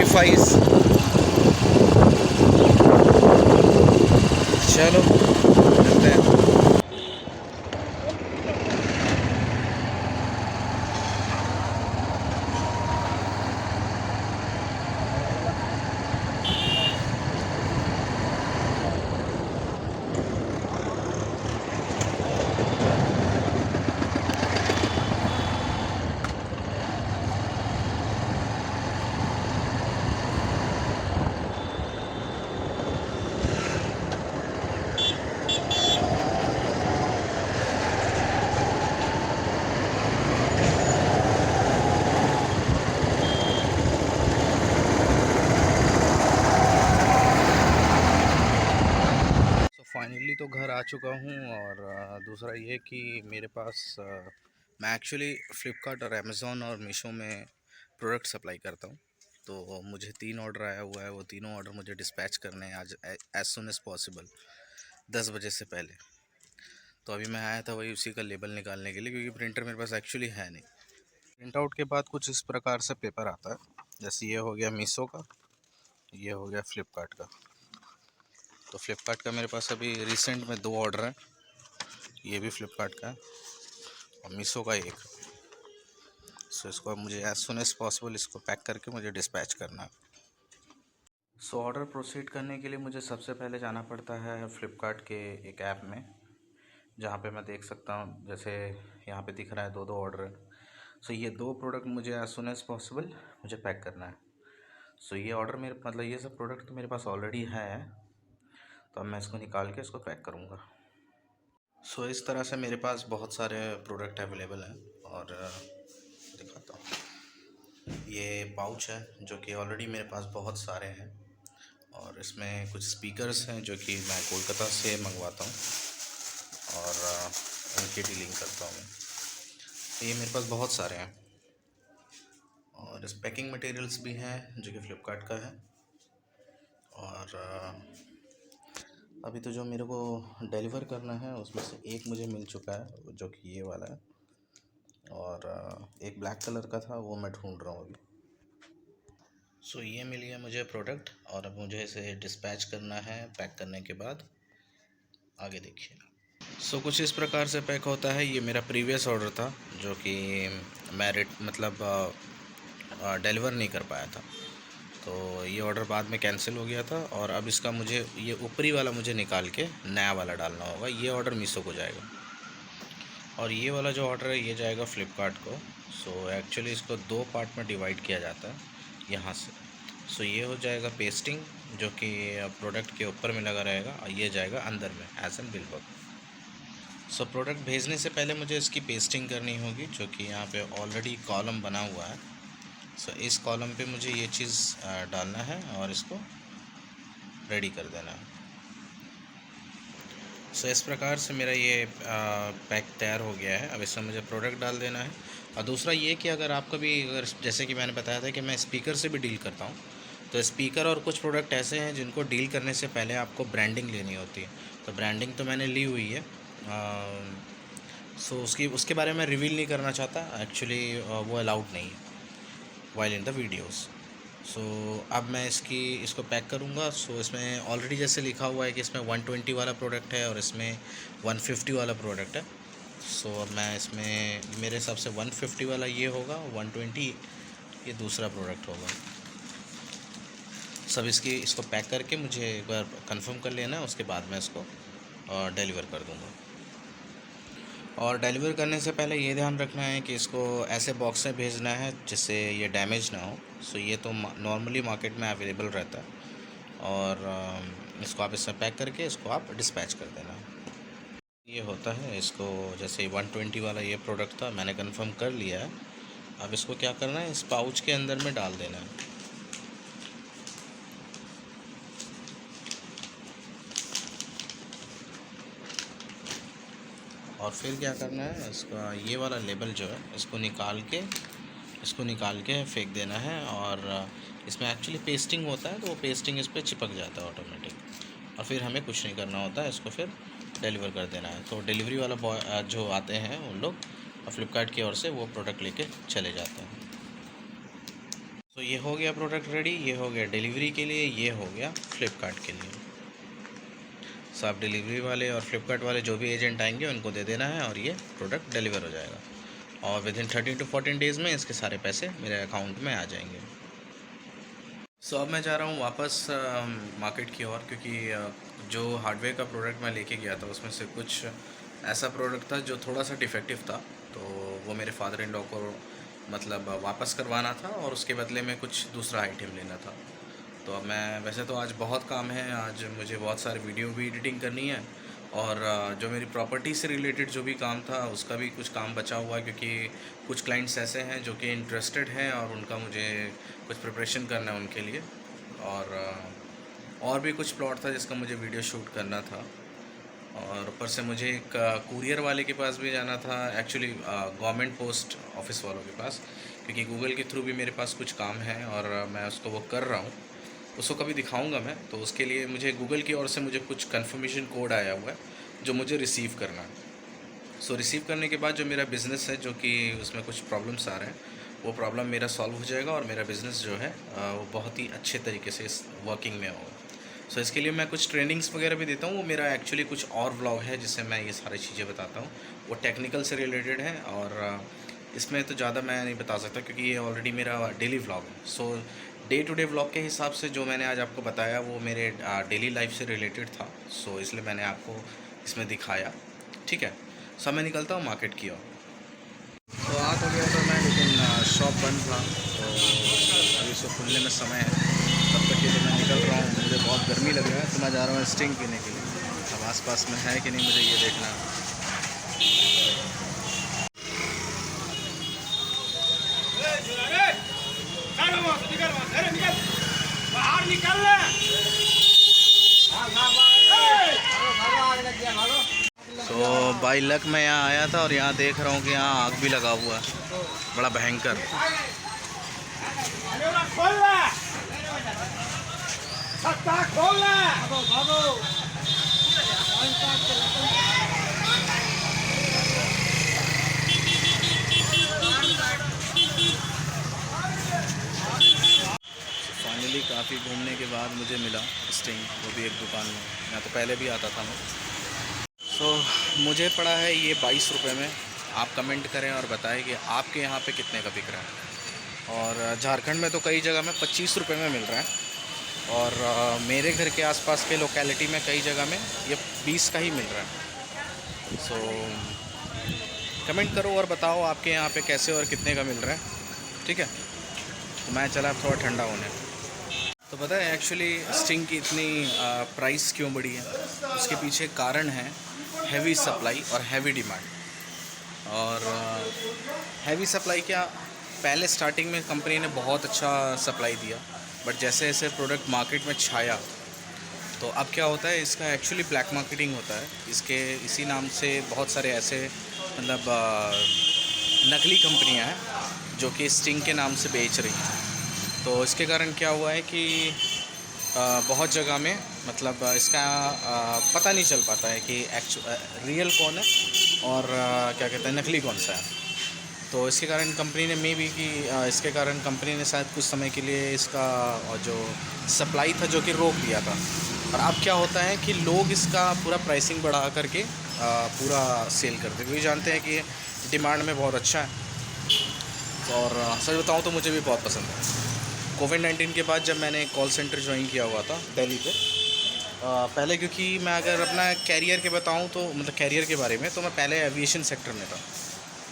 Verifies. चलो मिलते हैं। फाइनली तो घर आ चुका हूँ। और दूसरा ये कि मेरे पास मैं एक्चुअली फ़्लिपकार्ट और अमेज़ॉन और मीशो में प्रोडक्ट सप्लाई करता हूँ। तो मुझे 3 ऑर्डर आया हुआ है, वो तीनों ऑर्डर मुझे डिस्पैच करने हैं आज एज़ सून एज़ पॉसिबल 10 बजे से पहले। तो अभी मैं आया था वही उसी का लेबल निकालने के लिए, क्योंकि प्रिंटर मेरे पास एक्चुअली है नहीं। प्रिंट आउट के बाद कुछ इस प्रकार से पेपर आता है। जैसे ये हो गया मीशो का, ये हो गया फ़्लिपकार्ट का। तो फ़्लिपकार्ट का मेरे पास अभी रिसेंट में 2 ऑर्डर हैं। ये भी फ़्लिपकार्ट का है और मीशो का एक। सो इसको अब मुझे एज़ सुन एज़ पॉसिबल इसको पैक करके मुझे डिस्पैच करना है। सो ऑर्डर प्रोसीड करने के लिए मुझे सबसे पहले जाना पड़ता है फ़्लिपकार्ट के एक ऐप में, जहाँ पे मैं देख सकता हूँ, जैसे यहाँ पे दिख रहा है 2 ऑर्डर है। सो ये 2 प्रोडक्ट मुझे एज़ सुन एज़ पॉसिबल मुझे पैक करना है। सो ये ऑर्डर मेरे मतलब ये सब प्रोडक्ट तो मेरे पास ऑलरेडी है, तो अब मैं इसको निकाल के इसको पैक करूँगा। सो इस तरह से मेरे पास बहुत सारे प्रोडक्ट अवेलेबल हैं। और दिखाता हूँ, ये पाउच है जो कि ऑलरेडी मेरे पास बहुत सारे हैं। और इसमें कुछ स्पीकर्स हैं जो कि मैं कोलकाता से मंगवाता हूँ और उनकी डीलिंग करता हूँ मैं। तो ये मेरे पास बहुत सारे हैं। और इस पैकिंग मटेरियल्स भी हैं जो कि फ़्लिपकार्ट का है। और अभी तो जो मेरे को डिलीवर करना है उसमें से एक मुझे मिल चुका है जो कि ये वाला है। और एक ब्लैक कलर का था, वो मैं ढूंढ रहा हूँ अभी। सो ये मिल गया मुझे प्रोडक्ट और अब मुझे इसे डिस्पैच करना है। पैक करने के बाद आगे देखिए। सो कुछ इस प्रकार से पैक होता है। ये मेरा प्रीवियस ऑर्डर था जो कि मैं मतलब डिलीवर नहीं कर पाया था। तो ये ऑर्डर बाद में कैंसिल हो गया था और अब इसका मुझे ये ऊपरी वाला मुझे निकाल के नया वाला डालना होगा। ये ऑर्डर मीशो को जाएगा और ये वाला जो ऑर्डर है ये जाएगा फ़्लिपकार्ट को। सो एक्चुअली इसको 2 पार्ट में डिवाइड किया जाता है यहाँ से। सो ये हो जाएगा पेस्टिंग जो कि प्रोडक्ट के ऊपर में लगा रहेगा, और ये जाएगा अंदर में as an bill work. So product भेजने से पहले मुझे इसकी पेस्टिंग करनी होगी, जो कि यहाँ पे ऑलरेडी कॉलम बना हुआ है। सो इस कॉलम पे मुझे ये चीज़ डालना है और इसको रेडी कर देना है। सो इस प्रकार से मेरा ये पैक तैयार हो गया है। अब इसमें मुझे प्रोडक्ट डाल देना है। और दूसरा ये कि अगर आपका भी अगर जैसे कि मैंने बताया था कि मैं स्पीकर से भी डील करता हूँ, तो स्पीकर और कुछ प्रोडक्ट ऐसे हैं जिनको डील करने से पहले आपको ब्रांडिंग लेनी होती है। तो ब्रांडिंग तो मैंने ली हुई है। सो उसके बारे में रिवील नहीं करना चाहता एक्चुअली, वो अलाउड नहीं है वाइल इन द वीडियोज़। सो अब मैं इसको पैक करूँगा। सो इसमें ऑलरेडी जैसे लिखा हुआ है कि इसमें 120 वाला प्रोडक्ट है और इसमें 150 वाला प्रोडक्ट है। सो अब मैं इसमें मेरे हिसाब से 150 वाला ये होगा, 120 ये दूसरा प्रोडक्ट होगा। सब इसको पैक करके मुझे एक बार कंफर्म कर लेना है, उसके बाद मैं इसको डिलीवर कर दूँगा। और डिलीवर करने से पहले ये ध्यान रखना है कि इसको ऐसे बॉक्स में भेजना है जिससे ये डैमेज ना हो। सो ये तो नॉर्मली मार्केट में अवेलेबल रहता है। और इसको आप इसमें पैक करके इसको आप डिस्पैच कर देना। ये होता है, इसको जैसे 120 वाला ये प्रोडक्ट था, मैंने कंफर्म कर लिया है। अब इसको क्या करना है, इस पाउच के अंदर में डाल देना है। और फिर क्या करना है, इसका ये वाला लेबल जो है इसको निकाल के फेंक देना है। और इसमें एक्चुअली पेस्टिंग होता है, तो वो पेस्टिंग इस पर चिपक जाता है ऑटोमेटिक। और फिर हमें कुछ नहीं करना होता है, इसको फिर डिलीवर कर देना है। तो डिलीवरी वाला बॉय जो आते हैं उन लोग फ़्लिपकार्ट की ओर से वो प्रोडक्ट लेके चले जाते हैं। तो ये हो गया प्रोडक्ट रेडी, ये हो गया डिलीवरी के लिए, ये हो गया फ़्लिपकार्ट के लिए। सो आप डिलीवरी वाले और फ़्लिपकार्ट वाले जो भी एजेंट आएंगे उनको दे देना है और ये प्रोडक्ट डिलीवर हो जाएगा और विद इन 13 to 14 डेज़ में इसके सारे पैसे मेरे अकाउंट में आ जाएंगे। सो अब मैं जा रहा हूँ वापस मार्केट की ओर, क्योंकि जो हार्डवेयर का प्रोडक्ट मैं लेके गया था उसमें से कुछ ऐसा प्रोडक्ट था जो थोड़ा सा डिफेक्टिव था, तो वो मेरे फादर इन लॉ को मतलब वापस करवाना था और उसके बदले में कुछ दूसरा आइटम लेना था। तो अब मैं वैसे तो आज बहुत काम है, आज मुझे बहुत सारे वीडियो भी एडिटिंग करनी है और जो मेरी प्रॉपर्टी से रिलेटेड जो भी काम था उसका भी कुछ काम बचा हुआ है, क्योंकि कुछ क्लाइंट्स ऐसे हैं जो कि इंटरेस्टेड हैं और उनका मुझे कुछ प्रिपरेशन करना है उनके लिए। और भी कुछ प्लॉट था जिसका मुझे वीडियो शूट करना था और ऊपर से मुझे एक कुरियर वाले के पास भी जाना था, एक्चुअली गवर्नमेंट पोस्ट ऑफिस वालों के पास, क्योंकि गूगल के थ्रू भी मेरे पास कुछ काम है और मैं उसको वो कर रहा हूँ, उसको कभी दिखाऊंगा मैं। तो उसके लिए मुझे गूगल की ओर से मुझे कुछ कंफर्मेशन कोड आया हुआ है जो मुझे रिसीव करना है। सो रिसीव करने के बाद जो मेरा बिज़नेस है, जो कि उसमें कुछ प्रॉब्लम्स आ रहे हैं, वो प्रॉब्लम मेरा सॉल्व हो जाएगा और मेरा बिज़नेस जो है वो बहुत ही अच्छे तरीके से इस वर्किंग में होगा। सो इसके लिए मैं कुछ ट्रेनिंग्स वगैरह भी देता हूँ, वो मेरा एक्चुअली कुछ और व्लॉग है जिससे मैं ये सारी चीज़ें बताता हूँ, वो टेक्निकल से रिलेटेड है और इसमें तो ज़्यादा मैं नहीं बता सकता क्योंकि ये ऑलरेडी मेरा डेली व्लॉग है। सो डे टू डे व्लॉग के हिसाब से जो मैंने आज आपको बताया वो मेरे डेली लाइफ से रिलेटेड था, सो इसलिए मैंने आपको इसमें दिखाया। ठीक है, सो मैं निकलता हूँ मार्केट की ओर। तो आ तो गया था मैं, लेकिन शॉप बंद था, तो अभी इसको खुलने में समय है, तब तक के लिए मैं निकल रहा हूँ। मुझे बहुत गर्मी लग रहा है तो मैं जा रहा हूँ स्टिंग पीने के लिए। अब आसपास में है कि नहीं मुझे ये देखना है। तो बाई लक मैं यहाँ आया था और यहाँ देख रहा हूँ कि यहाँ आग भी लगा हुआ है, बड़ा भयंकर। फाइनली काफ़ी घूमने के बाद मुझे मिला स्टिंग, वो भी एक दुकान में। यहाँ तो पहले भी आता था मैं। तो मुझे पड़ा है ये 22 रुपये में। आप कमेंट करें और बताएं कि आपके यहाँ पे कितने का बिक रहा है। और झारखंड में तो कई जगह में 25 रुपये में मिल रहा है और मेरे घर के आसपास के लोकेलिटी में कई जगह में ये 20 का ही मिल रहा है। सो कमेंट करो और बताओ आपके यहाँ पे कैसे और कितने का मिल रहा है। ठीक है, तो मैं चला अब थोड़ा ठंडा होने। तो पता है एक्चुअली स्टिंग की इतनी प्राइस क्यों बढ़ी है, उसके पीछे कारण है हैवी सप्लाई और हैवी डिमांड। और हैवी सप्लाई क्या, पहले स्टार्टिंग में कंपनी ने बहुत अच्छा सप्लाई दिया, बट जैसे जैसे प्रोडक्ट मार्केट में छाया तो अब क्या होता है, इसका एक्चुअली ब्लैक मार्केटिंग होता है। इसके इसी नाम से बहुत सारे ऐसे मतलब नकली कंपनियां हैं जो कि स्टिंग के नाम से बेच रही हैं। तो इसके कारण क्या हुआ है कि बहुत जगह में मतलब इसका पता नहीं चल पाता है कि रियल कौन है और क्या कहते हैं नकली कौन सा है। तो इसके कारण कंपनी ने मे बी कि इसके कारण कंपनी ने शायद कुछ समय के लिए इसका जो सप्लाई था जो कि रोक दिया था। और अब क्या होता है कि लोग इसका पूरा प्राइसिंग बढ़ा करके पूरा सेल करते हैं, क्योंकि जानते हैं कि डिमांड में बहुत अच्छा है। और सच बताऊं तो मुझे भी बहुत पसंद है। कोविड-19 के बाद जब मैंने कॉल सेंटर ज्वाइन किया हुआ था दिल्ली पे, पहले क्योंकि मैं अगर अपना कैरियर के बताऊं तो मतलब कैरियर के बारे में, तो मैं पहले एविएशन सेक्टर में था।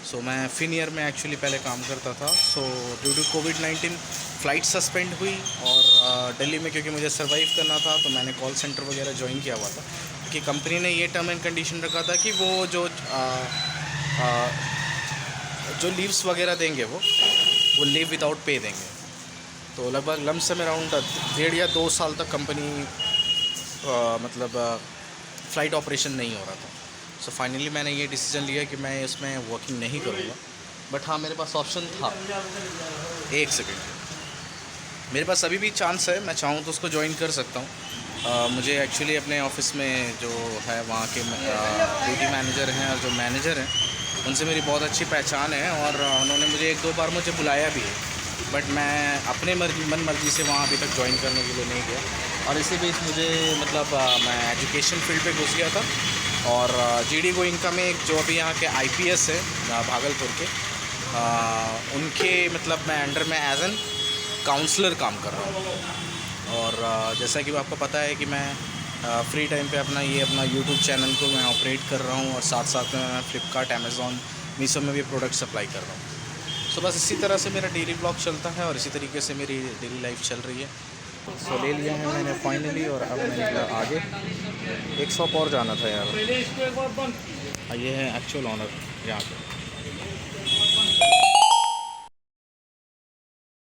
सो मैं फिनियर में एक्चुअली पहले काम करता था। सो ड्यू टू कोविड-19 फ़्लाइट सस्पेंड हुई और दिल्ली में क्योंकि मुझे सर्वाइव करना था तो मैंने कॉल सेंटर वगैरह ज्वाइन किया हुआ था, क्योंकि कंपनी ने ये टर्म एंड कंडीशन रखा था कि वो जो लीव्स वगैरह देंगे वो लीव विदाउट पे देंगे। तो लगभग लमसम अराउंड 1.5 या 2 साल तक कंपनी मतलब फ़्लाइट ऑपरेशन नहीं हो रहा था। सो फाइनली मैंने ये डिसीज़न लिया कि मैं इसमें वर्किंग नहीं करूँगा। बट हाँ, मेरे पास ऑप्शन था। एक सेकेंड, मेरे पास अभी भी चांस है, मैं चाहूँ तो उसको ज्वाइन कर सकता हूँ। मुझे एक्चुअली अपने ऑफिस में जो है वहाँ के ड्यूटी मैनेजर हैं और जो मैनेजर हैं उनसे मेरी बहुत अच्छी पहचान है और उन्होंने मुझे 1-2 बार मुझे बुलाया भी है। बट मैं अपने मन मर्ज़ी से वहाँ अभी तक ज्वाइन करने के लिए नहीं गया। और इसी बीच मुझे मतलब मैं एजुकेशन फील्ड पे घुस गया था, और जीडी गोइंका में एक जो अभी यहाँ के आईपीएस है भागलपुर के, उनके मतलब मैं अंडर में एज एन काउंसलर काम कर रहा हूँ। और जैसा कि आपको पता है कि मैं फ्री टाइम पे अपना यूट्यूब चैनल को मैं ऑपरेट कर रहा हूँ, और साथ साथ में मैं फ्लिपकार्ट, अमेज़ॉन, मीशो में भी प्रोडक्ट सप्लाई कर रहा हूँ। सो बस इसी तरह से मेरा डेली ब्लॉग चलता है, और इसी तरीके से मेरी डेली लाइफ चल रही है। सो ले लिया है मैंने फाइनली, और अब मैं निकला आगे। एक शॉप और जाना था यार। ये है एक्चुअल ऑनर यहाँ पे।